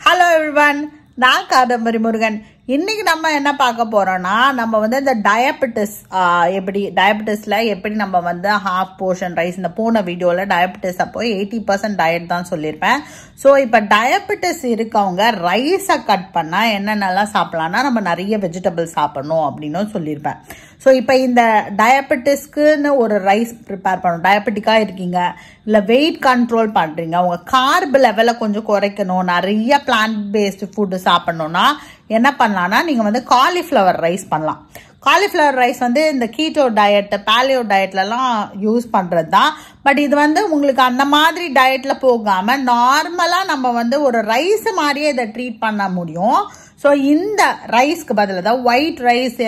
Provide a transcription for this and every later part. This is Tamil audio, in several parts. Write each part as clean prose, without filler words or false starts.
Hello everyone, நான் காதம்பரி முருகன். இன்னைக்கு நம்ம என்ன பார்க்க போறோம்னா நம்ம வந்து இந்த டயபெட்டிஸ்ல எப்படி நம்ம வந்து half portion ரைஸ் இந்த போன வீடியோல டயபெட்டிஸ் அப்போ 80% டயட் தான் சொல்லியிருப்பேன். ஸோ இப்போ டயபெட்டிஸ் இருக்கவங்க ரைஸை கட் பண்ணா என்னென்னலாம் சாப்பிடலாம்னா நம்ம நிறைய வெஜிடபிள்ஸ் சாப்பிடணும் அப்படின்னு சொல்லியிருப்பேன். ஸோ இப்போ இந்த டயபெட்டிஸ்க்குன்னு ஒரு ரைஸ் ப்ரிப்பேர் பண்ணணும். டயபெட்டிக்காக இருக்கீங்க, இல்லை வெயிட் கண்ட்ரோல் பண்ணுறீங்க, உங்கள் கார்ப் லெவலை கொஞ்சம் குறைக்கணும், நிறைய பிளான்ட் பேஸ்டு ஃபுட்டு சாப்பிடணும்னா என்ன பண்ணலாம்னா நீங்கள் வந்து காலிஃப்ளவர் ரைஸ் பண்ணலாம். காலிஃப்ளவர் ரைஸ் வந்து இந்த கீட்டோ டயட், பேலியோ டயட்லலாம் யூஸ் பண்ணுறது தான். பட் இது வந்து உங்களுக்கு அந்த மாதிரி டயட்ல போகாமல் நார்மலாக நம்ம வந்து ஒரு ரைஸ் மாதிரியே இதை ட்ரீட் பண்ண முடியும். ஸோ இந்த ரைஸ்க்கு பதில் தான் ஒயிட் ரைஸ்,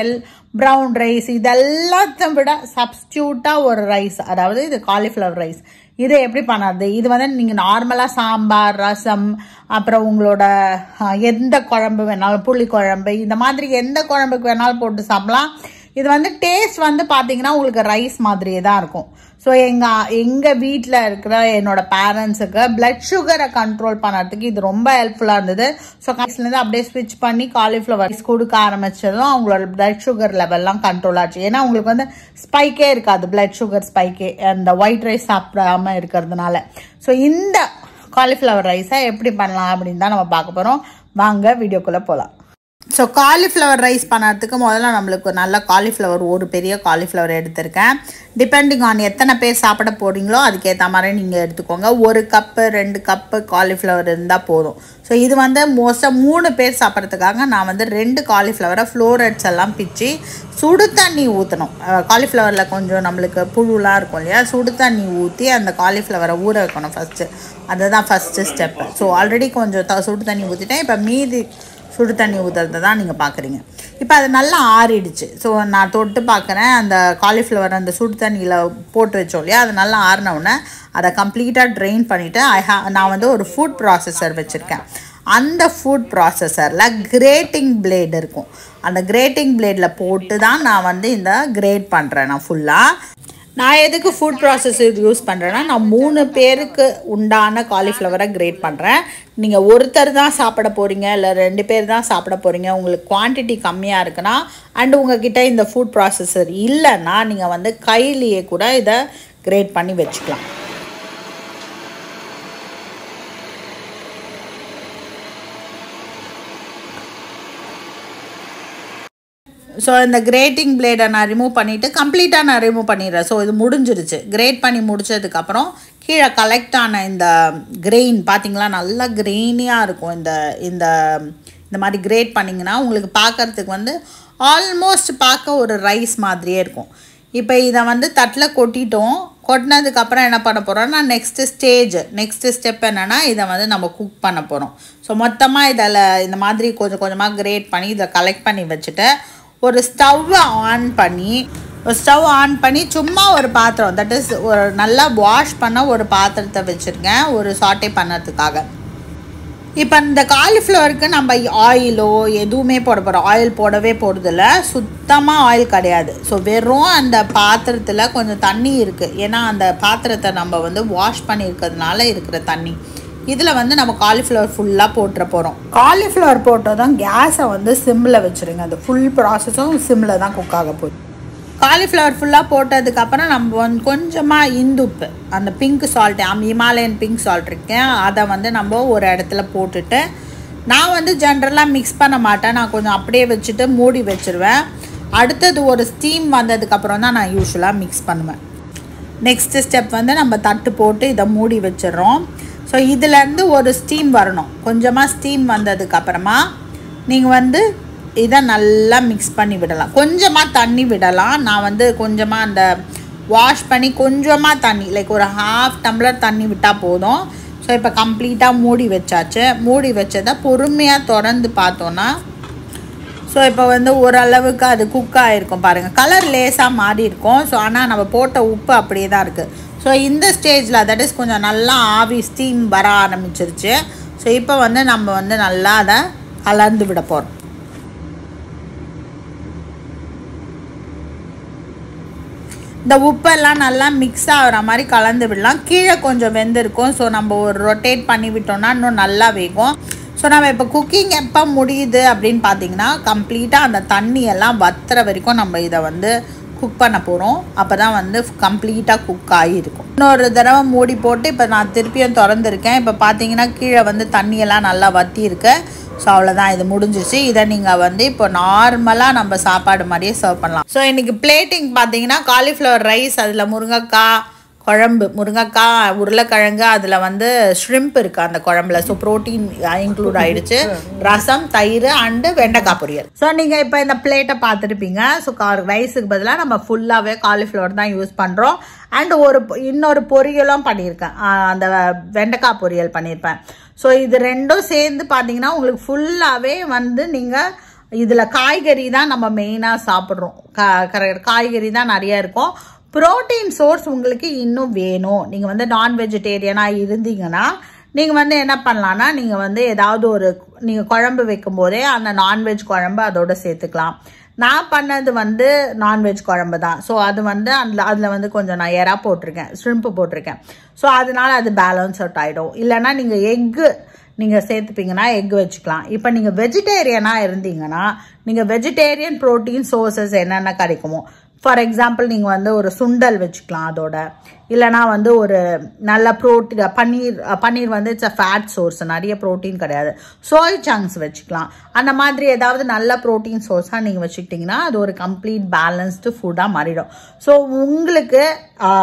ப்ரௌன் ரைஸ் இதெல்லாத்தையும் விட சப்ஸ்டியூட்டாக ஒரு ரைஸ், அதாவது இது காலிஃப்ளவர் ரைஸ். இதை எப்படி பண்ணுறது? இது வந்து நீங்கள் நார்மலாக சாம்பார், ரசம், அப்புறம் உங்களோட எந்த குழம்பு வேணாலும், புளி குழம்பு, இந்த மாதிரி எந்த குழம்புக்கு வேணாலும் போட்டு சாப்பிடலாம். இது வந்து டேஸ்ட் வந்து பார்த்தீங்கன்னா உங்களுக்கு ரைஸ் மாதிரியே தான் இருக்கும். ஸோ எங்கள் வீட்டில் இருக்கிற என்னோட பேரண்ட்ஸுக்கு பிளட் சுகரை கண்ட்ரோல் பண்ணுறதுக்கு இது ரொம்ப ஹெல்ப்ஃபுல்லாக இருந்தது. ஸோ காலேஜ்லேருந்து அப்படியே ஸ்விட்ச் பண்ணி காலிஃப்ளவர் ரைஸ் கொடுக்க ஆரம்பிச்சதும் அவங்களோட பிளட் சுகர் லெவல்லாம் கண்ட்ரோல் ஆச்சு. ஏன்னா உங்களுக்கு வந்து ஸ்பைக்கே இருக்காது, பிளட் சுகர் ஸ்பைக்கே அந்த ஒயிட் ரைஸ் சாப்பிடாம இருக்கிறதுனால. ஸோ இந்த காலிஃப்ளவர் ரைஸை எப்படி பண்ணலாம் அப்படின்னு தான் நம்ம பார்க்க போகிறோம். வாங்க வீடியோக்குள்ளே போகலாம். ஸோ காலிஃப்ளவர் ரைஸ் பண்ணுறதுக்கு முதல்ல நம்மளுக்கு நல்ல காலிஃப்ளவர், ஒரு பெரிய காலிஃப்ளவர் எடுத்திருக்கேன். டிபெண்டிங் ஆன் எத்தனை பேர் சாப்பிட போகிறீங்களோ அதுக்கேற்ற மாதிரி நீங்கள் எடுத்துக்கோங்க. 1 கப்பு 2 கப்பு காலிஃப்ளவர் இருந்தால் போதும். ஸோ இது வந்து மோஸ்ட்டாக 3 பேர் சாப்பிட்றதுக்காக நான் வந்து 2 காலிஃப்ளவரை ஃப்ளோரட்ஸ் எல்லாம் பிச்சு சுடு தண்ணி ஊற்றணும். காலிஃப்ளவரில் கொஞ்சம் நம்மளுக்கு புழுலாம் இருக்கும் இல்லையா, சுடு தண்ணி ஊற்றி அந்த காலிஃப்ளவரை ஊற வைக்கணும் ஃபஸ்ட்டு. அதுதான் ஃபஸ்ட்டு ஸ்டெப்பு. ஸோ ஆல்ரெடி கொஞ்சம் சுடு தண்ணி ஊற்றிட்டேன். இப்போ மீதி சுடு தண்ணி ஊற்றுறது தான் நீங்கள் பார்க்குறீங்க. இப்போ அது நல்லா ஆறிடுச்சு. ஸோ நான் தொட்டு பார்க்குறேன், அந்த காலிஃப்ளவர் அந்த சுடு தண்ணியில் போட்டு வச்சோம் இல்லையா, அது நல்லா ஆறினவுடனே அதை கம்ப்ளீட்டாக ட்ரெயின் பண்ணிவிட்டு நான் வந்து ஒரு ஃபுட் ப்ராசஸர் வச்சுருக்கேன். அந்த ஃபுட் ப்ராசஸரில் கிரேட்டிங் பிளேட் இருக்கும். அந்த கிரேட்டிங் பிளேடில் போட்டு தான் நான் வந்து இந்த கிரேட் பண்ணுறேன். நான் எதுக்கு ஃபுட் ப்ராசஸர் யூஸ் பண்ணுறேன்னா, நான் 3 பேருக்கு உண்டான காலிஃப்ளவரை கிரேட் பண்ணுறேன். நீங்கள் ஒருத்தர் தான் சாப்பிட போகிறீங்க, இல்லை 2 பேர் தான் சாப்பிட போகிறீங்க, உங்களுக்கு குவான்டிட்டி கம்மியாக இருக்குன்னா, அண்டு உங்ககிட்ட இந்த ஃபுட் ப்ராசஸர் இல்லைன்னா நீங்கள் வந்து கையிலேயே கூட இதை கிரேட் பண்ணி வச்சுக்கலாம். ஸோ இந்த கிரேட்டிங் பிளேடை நான் ரிமூவ் பண்ணிவிட்டு கம்ப்ளீட்டாக நான் ரிமூவ் பண்ணிடுறேன். ஸோ இது முடிஞ்சிருச்சு. கிரேட் பண்ணி முடித்ததுக்கப்புறம் கீழே கலெக்ட் ஆன இந்த கிரெயின் பார்த்திங்களா, நல்லா கிரெயினியாக இருக்கும். இந்த மாதிரி கிரேட் பண்ணிங்கன்னா உங்களுக்கு பார்க்குறதுக்கு வந்து ஆல்மோஸ்ட் பார்க்க ஒரு ரைஸ் மாதிரியே இருக்கும். இப்போ இதை வந்து தட்டில் கொட்டினதுக்கப்புறம் என்ன பண்ண போகிறோம்னா, நெக்ஸ்ட்டு ஸ்டெப் என்னென்னா, இதை வந்து நம்ம குக் பண்ண போகிறோம். ஸோ மொத்தமாக இதில் இந்த மாதிரி கொஞ்சம் கொஞ்சமாக கிரேட் பண்ணி இதை கலெக்ட் பண்ணி வச்சுட்டு ஒரு ஸ்டவ்வை ஆன் பண்ணி சும்மா ஒரு பாத்திரம், தட் இஸ் ஒரு நல்லா வாஷ் பண்ண ஒரு பாத்திரத்தை வச்சுருக்கேன் ஒரு சாட்டே பண்ணுறதுக்காக. இப்போ இந்த காலிஃப்ளவருக்கு நம்ம ஆயிலோ எதுவுமே போட போகிறோம், ஆயில் போடவே போடுறதில்ல, சுத்தமாக ஆயில் கிடையாது. ஸோ வெறும் அந்த பாத்திரத்தில் கொஞ்சம் தண்ணி இருக்குது. ஏன்னா அந்த பாத்திரத்தை நம்ம வந்து வாஷ் பண்ணியிருக்கிறதுனால இருக்கிற தண்ணி இதில் வந்து நம்ம காலிஃப்ளவர் ஃபுல்லாக போட்டுற போகிறோம். காலிஃப்ளவர் போட்டதும் கேஸை வந்து சிம்மில் வச்சுருங்க. அந்த ஃபுல் ப்ராசஸும் சிம்மில் தான் குக் ஆக போகுது. காலிஃப்ளவர் ஃபுல்லாக போட்டதுக்கப்புறம் நம்ம வந்து கொஞ்சமாக இந்துப்பு, அந்த pink salt, Himalayan pink salt இருக்கேன், அதை வந்து நம்ம ஒரு இடத்துல போட்டுட்டு, நான் வந்து ஜென்ரலாக மிக்ஸ் பண்ண மாட்டேன், நான் கொஞ்சம் அப்படியே வச்சுட்டு மூடி வச்சுருவேன். அடுத்தது ஒரு ஸ்டீம் வந்ததுக்கப்புறம் தான் நான் யூஸ்வலாக மிக்ஸ் பண்ணுவேன். நெக்ஸ்ட்டு ஸ்டெப் வந்து நம்ம தட்டு போட்டு இதை மூடி வச்சிடறோம். ஸோ இதிலேருந்து ஒரு ஸ்டீம் வரணும். கொஞ்சமாக ஸ்டீம் வந்ததுக்கப்புறமா நீங்கள் வந்து இதை நல்லா மிக்ஸ் பண்ணி விடலாம். கொஞ்சமாக தண்ணி விடலாம். நான் வந்து கொஞ்சமாக அந்த வாஷ் பண்ணி கொஞ்சமாக தண்ணி, லைக் ஒரு 1/2 டம்ளர் தண்ணி விட்டால் போதும். ஸோ இப்போ கம்ப்ளீட்டாக மூடி வச்சாச்சு. மூடி வச்சதை பொறுமையாக திறந்து பார்த்தோன்னா, ஸோ இப்போ வந்து ஓரளவுக்கு அது குக் ஆகிருக்கும் பாருங்கள். கலர் லேசாக மாறி இருக்கும். ஸோ ஆனால் நம்ம போட்ட உப்பு அப்படியே தான் இருக்குது. ஸோ இந்த ஸ்டேஜில் தட் இஸ் கொஞ்சம் நல்லா ஆவி ஸ்டீம் வர ஆரம்பிச்சிருச்சு. ஸோ இப்போ வந்து நம்ம வந்து நல்லா அதை கலந்து விட போகிறோம். இந்த உப்பெல்லாம் நல்லா மிக்ஸ் ஆகிற மாதிரி கலந்து விடலாம். கீழே கொஞ்சம் வெந்திருக்கும். ஸோ நம்ம ஒரு ரொட்டேட் பண்ணி விட்டோம்னா இன்னும் நல்லா வேகும். ஸோ நம்ம இப்போ குக்கிங் எப்போ முடியுது அப்படின்னு பார்த்தீங்கன்னா கம்ப்ளீட்டாக அந்த தண்ணி எல்லாம் வத்துற வரைக்கும் நம்ம இதை வந்து குக் பண்ண போகிறோம். அப்போ தான் வந்து கம்ப்ளீட்டாக குக் ஆகியிருக்கும். இன்னொரு தடவை மூடி போட்டு இப்போ நான் திருப்பியும் திறந்துருக்கேன். இப்போ பார்த்தீங்கன்னா கீழே வந்து தண்ணியெல்லாம் நல்லா வற்றி இருக்கு. ஸோ அவ்வளோதான், இது முடிஞ்சிச்சு. இதை நீங்கள் வந்து இப்போ நார்மலாக நம்ம சாப்பாடு மாதிரியே சர்வ் பண்ணலாம். ஸோ இன்றைக்கி பிளேட்டிங் பார்த்தீங்கன்னா காலிஃப்ளவர் ரைஸ், அதில் முருங்கைக்காய் குழம்பு, முருங்கைக்காய், உருளைக்கிழங்கு, அதில் வந்து ஷ்ரிம்ப் இருக்குது அந்த குழம்புல. ஸோ ப்ரோட்டீன் இன்க்ளூட் ஆகிடுச்சு. ரசம், தயிர் அண்டு வெண்டைக்காய் பொரியல். ஸோ நீங்கள் இப்போ இந்த பிளேட்டை பார்த்துருப்பீங்க. ஸோ ரைஸுக்கு பதிலாக நம்ம ஃபுல்லாகவே காலிஃப்ளவர் தான் யூஸ் பண்ணுறோம். அண்ட் இன்னொரு பொரியலும் பண்ணியிருக்கேன், அந்த வெண்டைக்காய் பொரியல் பண்ணியிருப்பேன். ஸோ இது ரெண்டும் சேர்ந்து பார்த்தீங்கன்னா உங்களுக்கு ஃபுல்லாகவே வந்து நீங்கள் இதில் காய்கறி தான் நம்ம மெயினாக சாப்பிட்றோம். காய்கறி தான் நிறைய இருக்கும். புரோட்டீன் சோர்ஸ் உங்களுக்கு இன்னும் வேணும். நீங்கள் வந்து நான் வெஜிடேரியனாக இருந்தீங்கன்னா நீங்கள் வந்து என்ன பண்ணலான்னா, நீங்கள் வந்து ஏதாவது நீங்கள் குழம்பு வைக்கும் போதே அந்த நான்வெஜ் குழம்பு அதோட சேர்த்துக்கலாம். நான் பண்ணது வந்து நான்வெஜ் குழம்பு தான். ஸோ அது வந்து அதில் வந்து கொஞ்சம் நான் எறா போட்டிருக்கேன், ஷ்ரிம்ப்பு போட்டிருக்கேன். ஸோ அதனால அது பேலன்ஸ் அவுட் ஆகிடும். இல்லைன்னா நீங்கள் எக்கு நீங்கள் சேர்த்துப்பீங்கன்னா எக் வச்சுக்கலாம். இப்போ நீங்கள் வெஜிடேரியனாக இருந்தீங்கன்னா நீங்கள் வெஜிடேரியன் ப்ரோட்டீன் சோர்சஸ் என்னென்ன கிடைக்குமோ, ஃபார் எக்ஸாம்பிள் நீங்கள் வந்து ஒரு சுண்டல் வச்சுக்கலாம் அதோட, இல்லைனா வந்து ஒரு நல்ல பன்னீர் வந்து இட்ஸ் அ ஃபேட் சோர்ஸ், நிறைய ப்ரோட்டீன் கிடையாது. சோய் சங்க்ஸ் வச்சுக்கலாம். அந்த மாதிரி ஏதாவது நல்ல ப்ரோட்டீன் சோர்ஸாக நீங்கள் வச்சுக்கிட்டிங்கன்னா அது ஒரு கம்ப்ளீட் பேலன்ஸ்டு ஃபுட்டாக மாறிடும். ஸோ உங்களுக்கு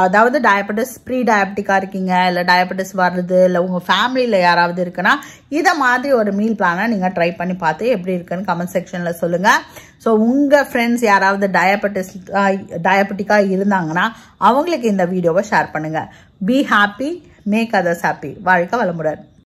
அதாவது டயபெட்டிஸ், ப்ரீ டயபெட்டிக்காக இருக்கீங்க, இல்லை டயபெட்டிஸ் வருது, இல்லை உங்கள் ஃபேமிலியில் யாராவது இருக்குன்னா இதை மாதிரி ஒரு மீல் பிளானை நீங்கள் ட்ரை பண்ணி பார்த்து எப்படி இருக்குன்னு கமெண்ட் செக்ஷனில் சொல்லுங்கள். ஸோ உங்கள் ஃப்ரெண்ட்ஸ் யாராவது டயபெட்டிக்காக இருந்தாங்கன்னா அவங்களுக்கு இந்த வீடியோவை ஷேர் பண்ணுங்கள். Be happy, make others happy. வாழ்க வளமுடன்.